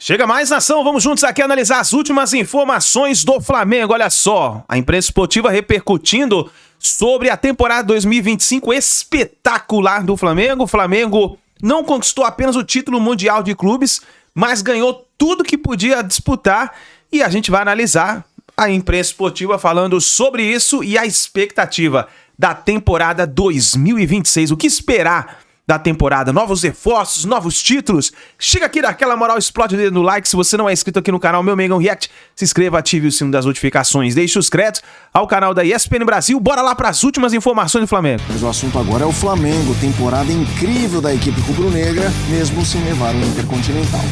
Chega mais, nação, vamos juntos aqui analisar as últimas informações do Flamengo. Olha só, a imprensa esportiva repercutindo sobre a temporada 2025 espetacular do Flamengo. O Flamengo não conquistou apenas o título mundial de clubes, mas ganhou tudo que podia disputar e a gente vai analisar a imprensa esportiva falando sobre isso e a expectativa da temporada 2026. O que esperar da temporada? Novos reforços, novos títulos? Chega aqui daquela moral, explode o dedo no like. Se você não é inscrito aqui no canal Meu Mengão React, se inscreva, ative o sino das notificações, deixe os créditos ao canal da ESPN Brasil. Bora lá para as últimas informações do Flamengo. Mas o assunto agora é o Flamengo, temporada incrível da equipe rubro-negra, mesmo sem levar o Intercontinental.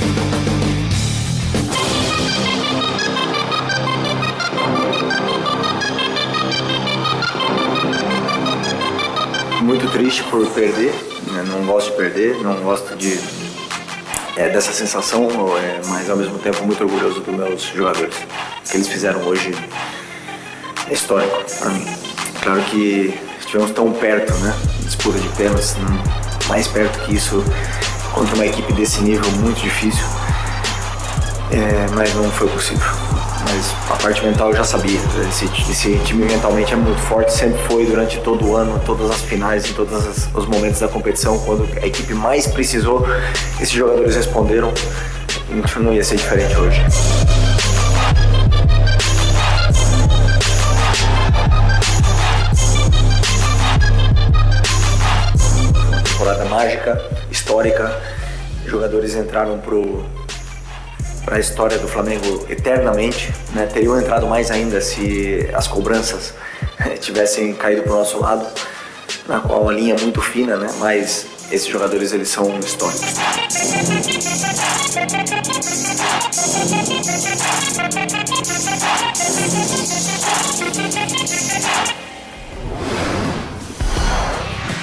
Muito triste por perder, não gosto de perder, não gosto dessa sensação, mas ao mesmo tempo muito orgulhoso dos meus jogadores. O que eles fizeram hoje é histórico para mim. Claro que estivemos tão perto, disputa de pênaltis, mais perto que isso contra uma equipe desse nível muito difícil, mas não foi possível. Mas a parte mental eu já sabia, esse time mentalmente é muito forte, sempre foi durante todo o ano, todas as finais, em todos os momentos da competição, quando a equipe mais precisou, esses jogadores responderam, não ia ser diferente hoje. Uma temporada mágica, histórica, jogadores entraram para a história do Flamengo eternamente, teriam entrado mais ainda se as cobranças tivessem caído para o nosso lado, na qual a linha é muito fina, mas esses jogadores eles são históricos.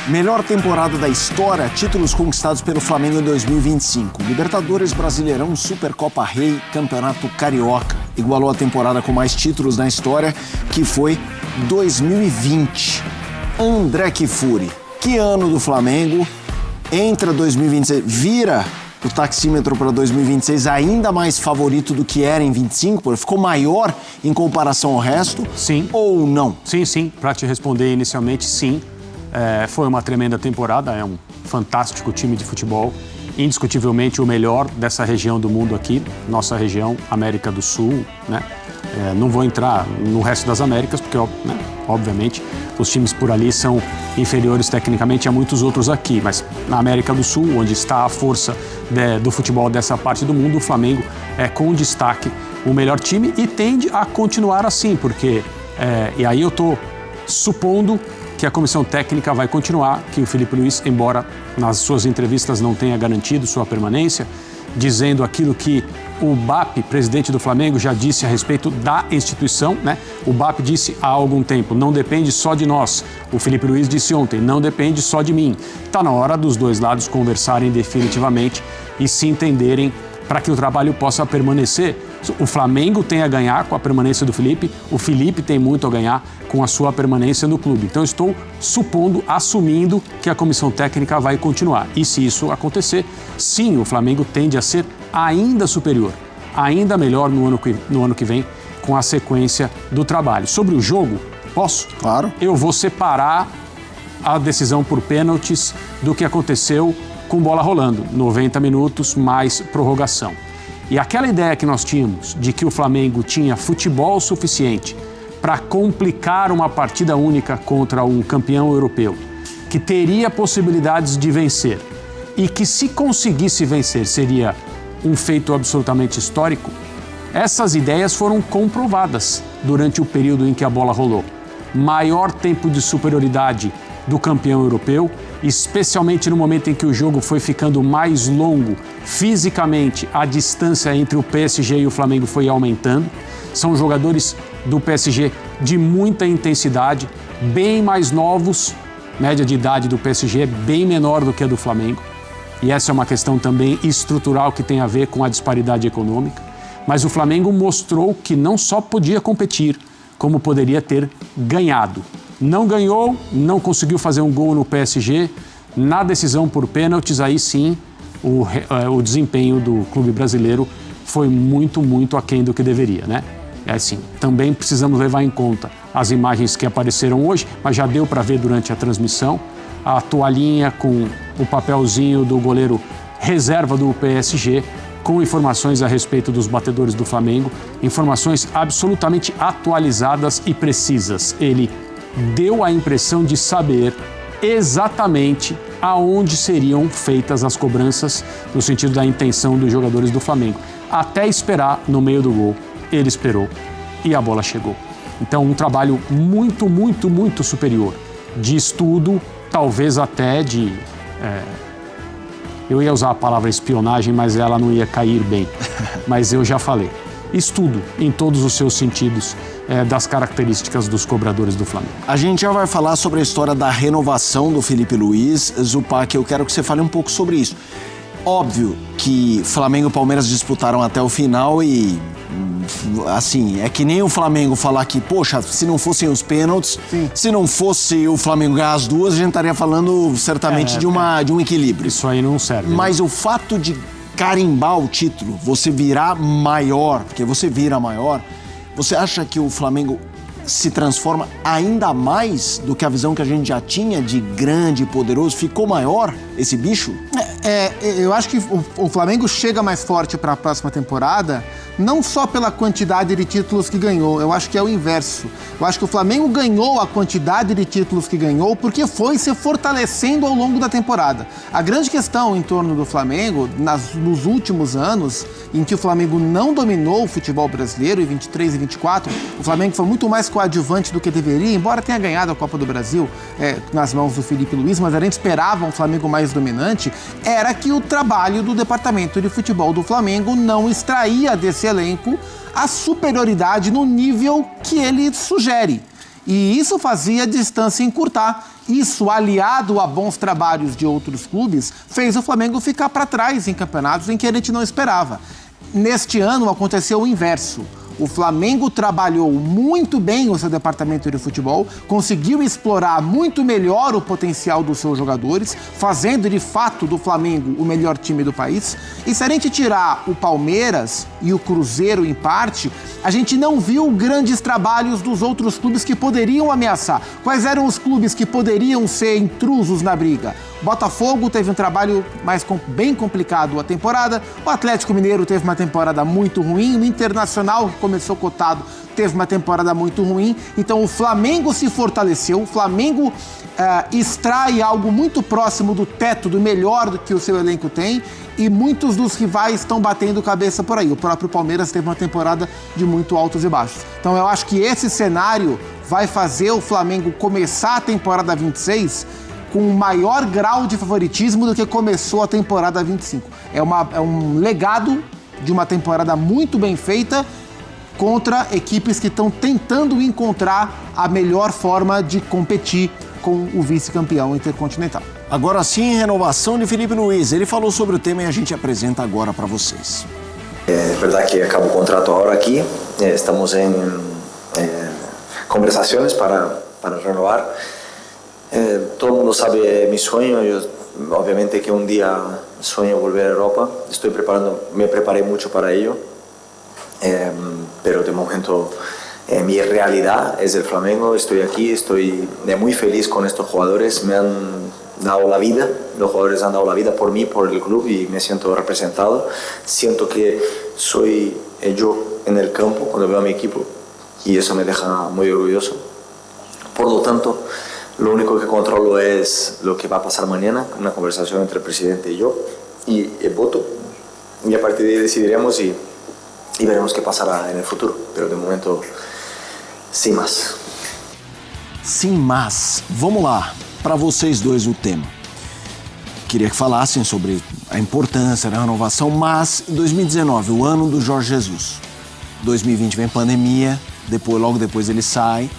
Melhor temporada da história, títulos conquistados pelo Flamengo em 2025. Libertadores, Brasileirão, Supercopa Rei, Campeonato Carioca. Igualou a temporada com mais títulos na história, que foi 2020. André Kfouri, que ano do Flamengo? Entra 2026, vira o taxímetro para 2026 ainda mais favorito do que era em 25, porque ficou maior em comparação ao resto? Sim. Ou não? Sim. Para te responder inicialmente, sim. Foi uma tremenda temporada, é um fantástico time de futebol, indiscutivelmente o melhor dessa região do mundo aqui, nossa região, América do Sul, não vou entrar no resto das Américas, porque, obviamente, os times por ali são inferiores tecnicamente a muitos outros aqui, mas na América do Sul, onde está a força do futebol dessa parte do mundo, o Flamengo é com destaque o melhor time e tende a continuar assim, porque, e aí eu estou supondo que a comissão técnica vai continuar, que o Felipe Luiz, embora nas suas entrevistas não tenha garantido sua permanência, dizendo aquilo que o BAP, presidente do Flamengo, já disse a respeito da instituição, O BAP disse há algum tempo, não depende só de nós. O Felipe Luiz disse ontem, não depende só de mim. Está na hora dos dois lados conversarem definitivamente e se entenderem para que o trabalho possa permanecer. O Flamengo tem a ganhar com a permanência do Felipe, o Felipe tem muito a ganhar com a sua permanência no clube. Então estou assumindo que a comissão técnica vai continuar. E se isso acontecer, sim, o Flamengo tende a ser ainda superior, ainda melhor no ano que vem com a sequência do trabalho. Sobre o jogo, posso? Claro. Eu vou separar a decisão por pênaltis do que aconteceu com bola rolando, 90 minutos mais prorrogação. E aquela ideia que nós tínhamos de que o Flamengo tinha futebol suficiente para complicar uma partida única contra um campeão europeu, que teria possibilidades de vencer e que se conseguisse vencer seria um feito absolutamente histórico, essas ideias foram comprovadas durante o período em que a bola rolou. Maior tempo de superioridade do campeão europeu, especialmente no momento em que o jogo foi ficando mais longo, fisicamente a distância entre o PSG e o Flamengo foi aumentando. São jogadores do PSG de muita intensidade, bem mais novos, média de idade do PSG é bem menor do que a do Flamengo. E essa é uma questão também estrutural que tem a ver com a disparidade econômica. Mas o Flamengo mostrou que não só podia competir, como poderia ter ganhado. Não ganhou, não conseguiu fazer um gol no PSG. Na decisão por pênaltis, aí sim, o desempenho do clube brasileiro foi muito, muito aquém do que deveria, né? É assim, também precisamos levar em conta as imagens que apareceram hoje, mas já deu para ver durante a transmissão, a toalhinha com o papelzinho do goleiro reserva do PSG, com informações a respeito dos batedores do Flamengo, informações absolutamente atualizadas e precisas. Ele deu a impressão de saber exatamente aonde seriam feitas as cobranças, no sentido da intenção dos jogadores do Flamengo. Até esperar no meio do gol, ele esperou e a bola chegou. Então, um trabalho muito, muito, muito superior de estudo, talvez até de... eu ia usar a palavra espionagem, mas ela não ia cair bem. Mas eu já falei. Estudo em todos os seus sentidos das características dos cobradores do Flamengo. A gente já vai falar sobre a história da renovação do Felipe Luiz. Zupac, eu quero que você fale um pouco sobre isso. Óbvio que Flamengo e Palmeiras disputaram até o final e, assim, é que nem o Flamengo falar que, poxa, se não fossem os pênaltis, se não fosse o Flamengo ganhar as duas, a gente estaria falando certamente de um equilíbrio. Isso aí não serve. Mas o fato de carimbar o título, você virar maior, porque você vira maior, você acha que o Flamengo se transforma ainda mais do que a visão que a gente já tinha de grande e poderoso? Ficou maior esse bicho? Eu acho que o Flamengo chega mais forte para a próxima temporada, não só pela quantidade de títulos que ganhou, eu acho que é o inverso. Eu acho que o Flamengo ganhou a quantidade de títulos que ganhou porque foi se fortalecendo ao longo da temporada. A grande questão em torno do Flamengo, nos últimos anos, em que o Flamengo não dominou o futebol brasileiro, em 23 e 24, o Flamengo foi muito mais coadjuvante do que deveria, embora tenha ganhado a Copa do Brasil nas mãos do Felipe Luiz, mas a gente esperava um Flamengo mais dominante, era que o trabalho do departamento de futebol do Flamengo não extraía desse elenco a superioridade no nível que ele sugere. E isso fazia a distância encurtar. Isso, aliado a bons trabalhos de outros clubes, fez o Flamengo ficar para trás em campeonatos em que a gente não esperava. Neste ano aconteceu o inverso. O Flamengo trabalhou muito bem o seu departamento de futebol, conseguiu explorar muito melhor o potencial dos seus jogadores, fazendo de fato do Flamengo o melhor time do país. E se a gente tirar o Palmeiras e o Cruzeiro em parte, a gente não viu grandes trabalhos dos outros clubes que poderiam ameaçar. Quais eram os clubes que poderiam ser intrusos na briga? Botafogo teve um trabalho bem complicado a temporada, o Atlético Mineiro teve uma temporada muito ruim, o Internacional, que começou cotado, teve uma temporada muito ruim. Então o Flamengo se fortaleceu, o Flamengo extrai algo muito próximo do teto, do melhor que o seu elenco tem, e muitos dos rivais estão batendo cabeça por aí. O próprio Palmeiras teve uma temporada de muito altos e baixos. Então eu acho que esse cenário vai fazer o Flamengo começar a temporada 26 com um maior grau de favoritismo do que começou a temporada 25. É um legado de uma temporada muito bem feita contra equipes que estão tentando encontrar a melhor forma de competir com o vice-campeão intercontinental. Agora sim, renovação de Felipe Luiz. Ele falou sobre o tema e a gente apresenta agora para vocês. É verdade que acaba o contrato agora aqui. Estamos em conversações para renovar. Todo mundo sabe mi sueño. Yo, obviamente que un día sueño volver a Europa. Me preparé mucho para ello. Pero de momento mi realidad es el Flamengo. Estoy aquí, estoy muy feliz con estos jugadores. Me han dado la vida, los jugadores han dado la vida por mí, por el club, y me siento representado. Siento que soy yo en el campo cuando veo a mi equipo, y eso me deja muy orgulloso. Por lo tanto, lo único que controlo es lo que va a pasar mañana, una conversación entre el presidente y yo, y el voto, y a partir de ahí decidiremos y veremos qué pasará en el futuro, pero de momento, sem mais. Sem mais. Vamos lá, para vocês dois o tema. Queria que falassem sobre a importância da renovação, mas 2019, o ano do Jorge Jesus. 2020 vem pandemia, logo depois ele sai.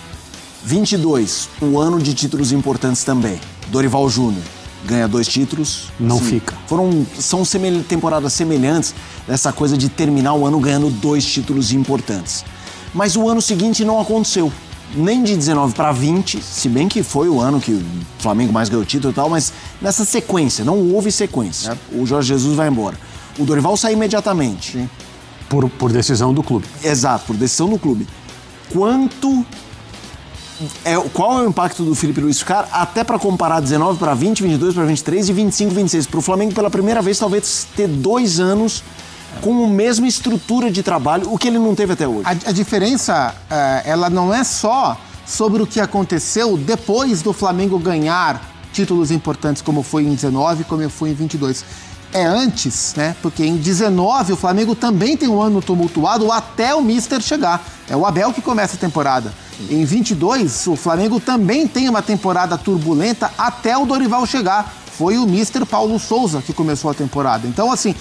22, o ano de títulos importantes também. Dorival Júnior ganha 2 títulos. Não fica. São temporadas semelhantes dessa coisa de terminar o ano ganhando 2 títulos importantes. Mas o ano seguinte não aconteceu. Nem de 19 para 20, se bem que foi o ano que o Flamengo mais ganhou título e tal, mas nessa sequência, não houve sequência. O Jorge Jesus vai embora. O Dorival sai imediatamente. Sim. Por decisão do clube. Exato, por decisão do clube. Qual é o impacto do Felipe Luiz ficar, até para comparar 19 para 20, 22 para 23 e 25, 26? Para o Flamengo, pela primeira vez, talvez ter 2 anos com a mesma estrutura de trabalho, o que ele não teve até hoje. A diferença, ela não é só sobre o que aconteceu depois do Flamengo ganhar títulos importantes, como foi em 19, como foi em 22. É antes, né? Porque em 19 o Flamengo também tem um ano tumultuado até o Mister chegar. É o Abel que começa a temporada. Em 22, o Flamengo também tem uma temporada turbulenta até o Dorival chegar. Foi o Mister Paulo Souza que começou a temporada. Então, assim,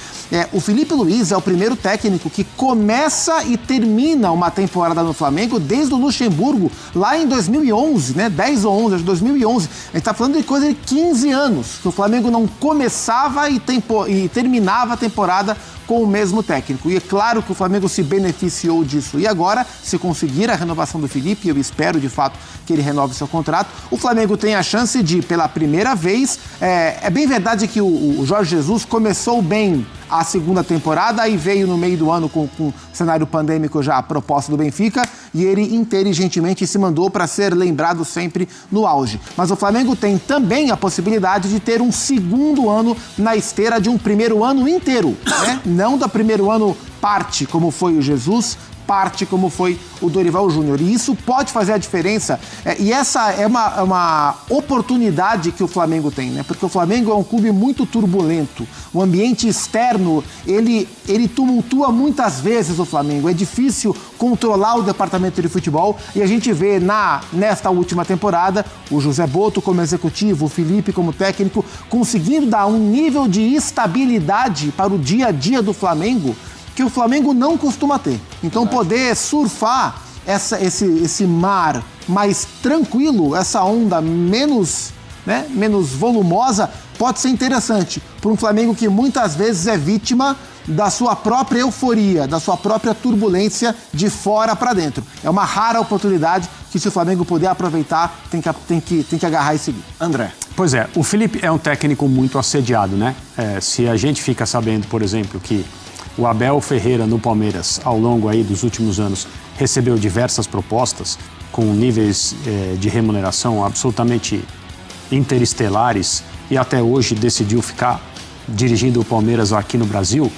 o Felipe Luiz é o primeiro técnico que começa e termina uma temporada no Flamengo desde o Luxemburgo, lá em 2011, né? 10 ou 11, acho que 2011. A gente tá falando de coisa de 15 anos, que o Flamengo não começava e terminava a temporada com o mesmo técnico. E é claro que o Flamengo se beneficiou disso. E agora, se conseguir a renovação do Felipe, eu espero de fato que ele renove seu contrato, o Flamengo tem a chance de, pela primeira vez, é bem verdade que o Jorge Jesus começou bem a segunda temporada e veio no meio do ano com o cenário pandêmico já a proposta do Benfica e ele inteligentemente se mandou para ser lembrado sempre no auge. Mas o Flamengo tem também a possibilidade de ter um segundo ano na esteira de um primeiro ano inteiro, né? Não do primeiro ano parte, como foi o Jesus, parte como foi o Dorival Júnior. E isso pode fazer a diferença. E essa é uma oportunidade que o Flamengo tem, né? Porque o Flamengo é um clube muito turbulento. O ambiente externo, ele tumultua muitas vezes o Flamengo. É difícil controlar o departamento de futebol. E a gente vê nesta última temporada o José Boto como executivo, o Felipe como técnico, conseguindo dar um nível de estabilidade para o dia a dia do Flamengo que o Flamengo não costuma ter. Então poder surfar esse mar mais tranquilo, essa onda menos volumosa, pode ser interessante para um Flamengo que muitas vezes é vítima da sua própria euforia, da sua própria turbulência de fora para dentro. É uma rara oportunidade que, se o Flamengo puder aproveitar, tem que agarrar e seguir. André. Pois é, o Felipe é um técnico muito assediado, né? Se a gente fica sabendo, por exemplo, que o Abel Ferreira no Palmeiras, ao longo aí dos últimos anos, recebeu diversas propostas com níveis de remuneração absolutamente interestelares e até hoje decidiu ficar dirigindo o Palmeiras aqui no Brasil.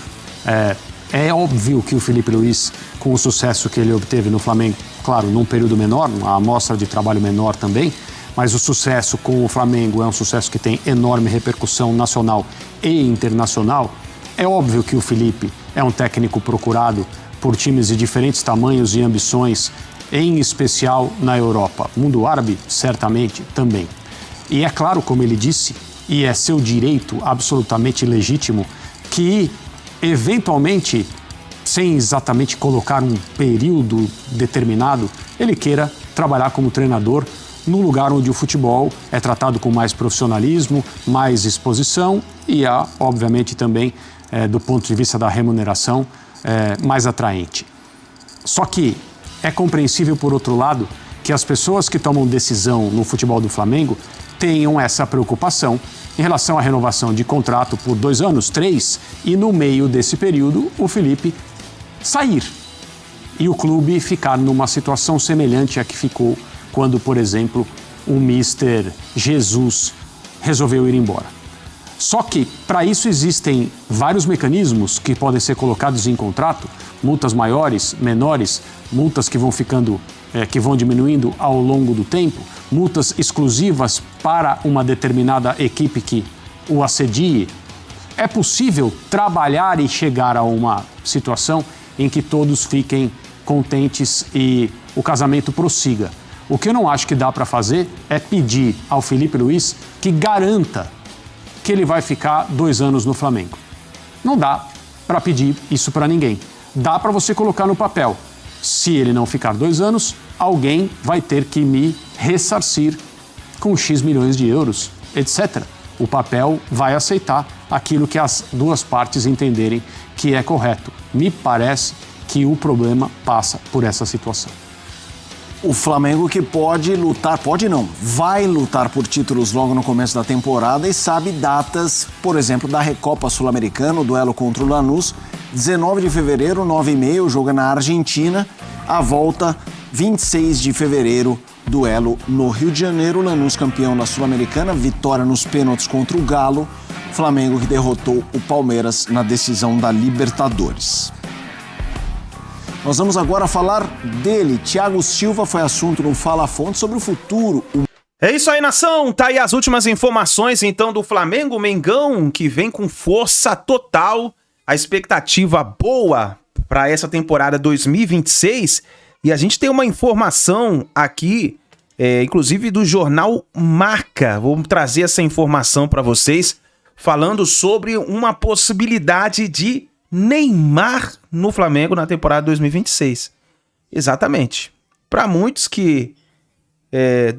É óbvio que o Felipe Luiz, com o sucesso que ele obteve no Flamengo, claro, num período menor, uma amostra de trabalho menor também, mas o sucesso com o Flamengo é um sucesso que tem enorme repercussão nacional e internacional. É óbvio que o Felipe é um técnico procurado por times de diferentes tamanhos e ambições, em especial na Europa. Mundo árabe, certamente, também. E é claro, como ele disse, e é seu direito absolutamente legítimo, que, eventualmente, sem exatamente colocar um período determinado, ele queira trabalhar como treinador num lugar onde o futebol é tratado com mais profissionalismo, mais exposição e há, obviamente, também, do ponto de vista da remuneração, mais atraente. Só que é compreensível, por outro lado, que as pessoas que tomam decisão no futebol do Flamengo tenham essa preocupação em relação à renovação de contrato por 2 anos, 3, e no meio desse período o Felipe sair e o clube ficar numa situação semelhante à que ficou quando, por exemplo, o Mister Jesus resolveu ir embora. Só que, para isso, existem vários mecanismos que podem ser colocados em contrato, multas maiores, menores, multas que vão que vão diminuindo ao longo do tempo, multas exclusivas para uma determinada equipe que o assedie. É possível trabalhar e chegar a uma situação em que todos fiquem contentes e o casamento prossiga. O que eu não acho que dá para fazer é pedir ao Felipe Luiz que garanta que ele vai ficar 2 anos no Flamengo. Não dá para pedir isso para ninguém. Dá para você colocar no papel. Se ele não ficar 2 anos, alguém vai ter que me ressarcir com X milhões de euros, etc. O papel vai aceitar aquilo que as duas partes entenderem que é correto. Me parece que o problema passa por essa situação. O Flamengo que pode lutar, pode não, vai lutar por títulos logo no começo da temporada e sabe datas, por exemplo, da Recopa Sul-Americana, o duelo contra o Lanús, 19 de fevereiro, 9h30, o jogo é na Argentina. A volta, 26 de fevereiro, duelo no Rio de Janeiro. Lanús campeão da Sul-Americana, vitória nos pênaltis contra o Galo. Flamengo que derrotou o Palmeiras na decisão da Libertadores. Nós vamos agora falar dele. Thiago Silva foi assunto no Fala Fonte sobre o futuro. É isso aí, nação! Tá aí as últimas informações, então, do Flamengo, Mengão, que vem com força total. A expectativa boa para essa temporada 2026. E a gente tem uma informação aqui, inclusive do jornal Marca. Vou trazer essa informação para vocês, falando sobre uma possibilidade de Neymar no Flamengo na temporada 2026. Exatamente. Para muitos que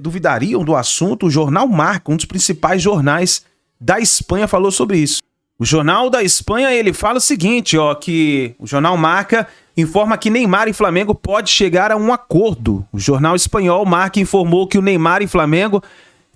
duvidariam do assunto, o jornal Marca, um dos principais jornais da Espanha, falou sobre isso. O jornal da Espanha, ele fala o seguinte, que o jornal Marca informa que Neymar e Flamengo pode chegar a um acordo. O jornal espanhol Marca informou que o Neymar e Flamengo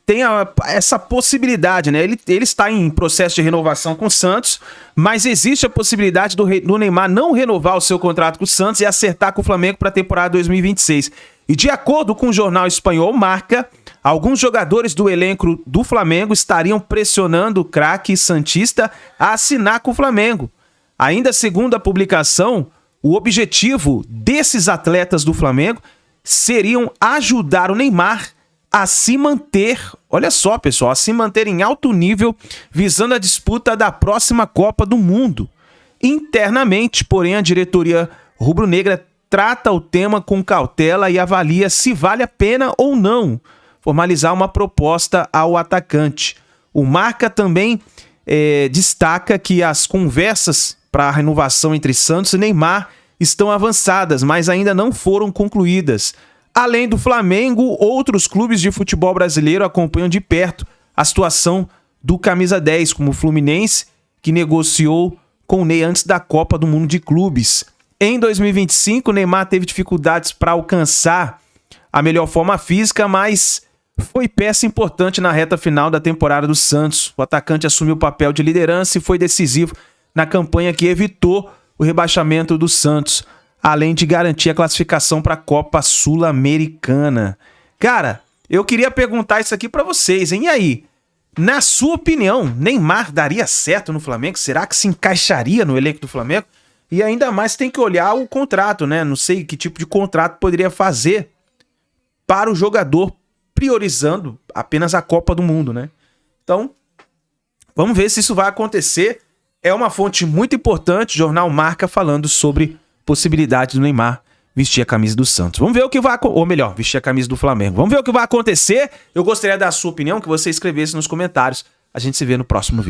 tem essa possibilidade, né? Ele está em processo de renovação com o Santos, mas existe a possibilidade do Neymar não renovar o seu contrato com o Santos e acertar com o Flamengo para a temporada 2026. E de acordo com o jornal espanhol Marca, alguns jogadores do elenco do Flamengo estariam pressionando o craque santista a assinar com o Flamengo. Ainda segundo a publicação, o objetivo desses atletas do Flamengo seriam ajudar o Neymar a se manter, olha só pessoal, a se manter em alto nível, visando a disputa da próxima Copa do Mundo. Internamente, porém, a diretoria rubro-negra trata o tema com cautela e avalia se vale a pena ou não formalizar uma proposta ao atacante. O Marca também destaca que as conversas para a renovação entre Santos e Neymar estão avançadas, mas ainda não foram concluídas. Além do Flamengo, outros clubes de futebol brasileiro acompanham de perto a situação do camisa 10, como o Fluminense, que negociou com o Ney antes da Copa do Mundo de Clubes. Em 2025, o Neymar teve dificuldades para alcançar a melhor forma física, mas foi peça importante na reta final da temporada do Santos. O atacante assumiu o papel de liderança e foi decisivo na campanha que evitou o rebaixamento do Santos, além de garantir a classificação para a Copa Sul-Americana. Cara, eu queria perguntar isso aqui para vocês, hein? E aí, na sua opinião, Neymar daria certo no Flamengo? Será que se encaixaria no elenco do Flamengo? E ainda mais tem que olhar o contrato, né? Não sei que tipo de contrato poderia fazer para o jogador, priorizando apenas a Copa do Mundo, né? Então, vamos ver se isso vai acontecer. É uma fonte muito importante, jornal Marca, falando sobre possibilidade do Neymar vestir a camisa do Santos. Vamos ver o que vai acontecer, ou melhor, vestir a camisa do Flamengo. Vamos ver o que vai acontecer. Eu gostaria da sua opinião, que você escrevesse nos comentários. A gente se vê no próximo vídeo.